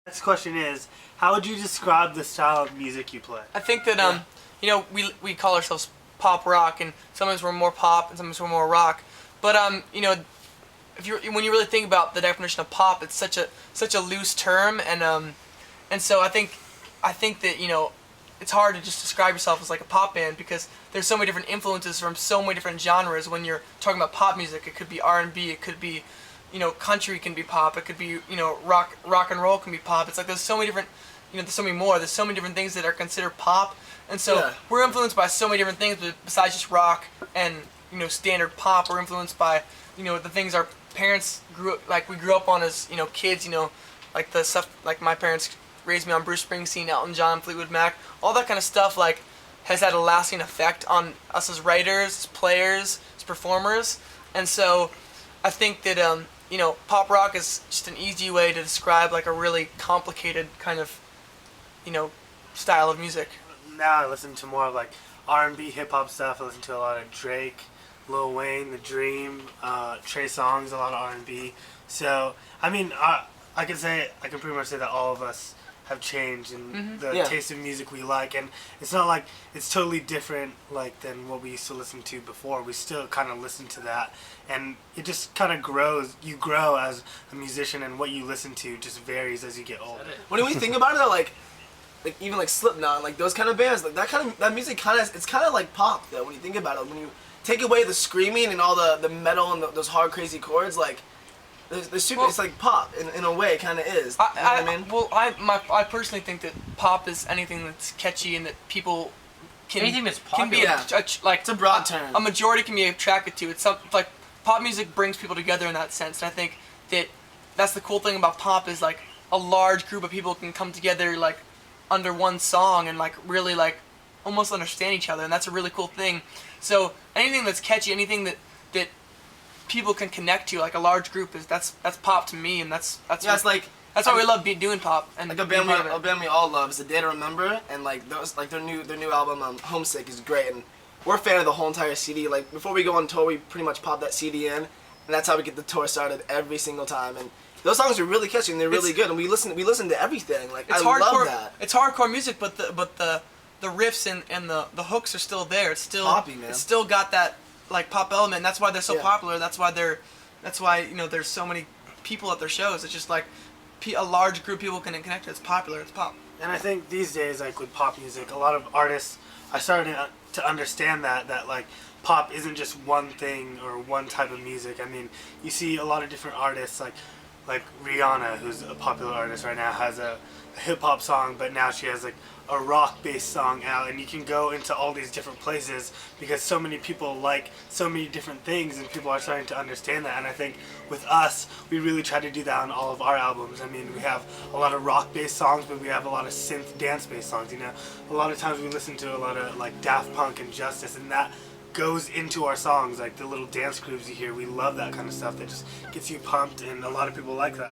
Next question is, how would you describe the style of music you play? I think that we call ourselves pop rock, and sometimes we're more pop and sometimes we're more rock. But if when you really think about the definition of pop, it's such a loose term, and so I think that it's hard to just describe yourself as like a pop band because there's so many different influences from so many different genres. When you're talking about pop music, it could be R&B, it could be country can be pop, it could be rock and roll can be pop. It's like there's so many different there's so many more. There's so many different things that are considered pop, and so we're influenced by so many different things. But besides just rock and standard pop, we're influenced by the things our parents grew up on as kids. Like the stuff like my parents raised me on Bruce Springsteen, Elton John, Fleetwood Mac, all that kind of stuff has had a lasting effect on us as writers, as players, as performers, and so I think that pop rock is just an easy way to describe like a really complicated kind of style of music. Now I listen to more of like R&B, hip hop stuff. I listen to a lot of Drake, Lil Wayne, The Dream, Trey Songz, a lot of R&B. So I mean, I can pretty much say that all of us have changed in the taste of music we like, and it's not like it's totally different than what we used to listen to before. We still kind of listen to that, and it just kind of grows. You grow as a musician, and what you listen to just varies as you get older. When we think about it, like even like Slipknot, like those kind of bands, like that music it's kind of like pop though. When you think about it, when you take away the screaming and all the metal and those hard crazy chords, like. It's like pop in a way, it kind of is. I personally think that pop is anything that's catchy and that people anything that's popular. It's a broad term. A majority can be attracted to. It's like pop music brings people together in that sense, and I think that that's the cool thing about pop is like a large group of people can come together like under one song and like really like almost understand each other, and that's a really cool thing. So anything that's catchy, anything that people can connect to, like a large group, that's pop to me, and that's why we love doing pop. And like a band we all love is The Day to Remember, and like those their new album Homesick is great, and we're a fan of the whole entire CD. Like before we go on tour, we pretty much pop that CD in, and that's how we get the tour started every single time. And those songs are really catchy and they're really good, and we listen to everything. Like I love that. It's hardcore music, but the riffs and the hooks are still there. It's still poppy, man. It's still got that like pop element, and that's why they're so popular. That's why there's so many people at their shows. It's just like a large group of people can connect to. It's popular. It's pop. And I think these days, like with pop music, a lot of artists are starting to understand that like pop isn't just one thing or one type of music. I mean, you see a lot of different artists like Rihanna, who's a popular artist right now, has a hip hop song, but now she has like a rock based song out, and you can go into all these different places because so many people like so many different things, and people are starting to understand that. And I think with us, we really try to do that on all of our albums. I mean, we have a lot of rock based songs, but we have a lot of synth dance based songs. A lot of times we listen to a lot of like Daft Punk and Justice, and that goes into our songs, like the little dance grooves you hear. We love that kind of stuff that just gets you pumped, and a lot of people like that.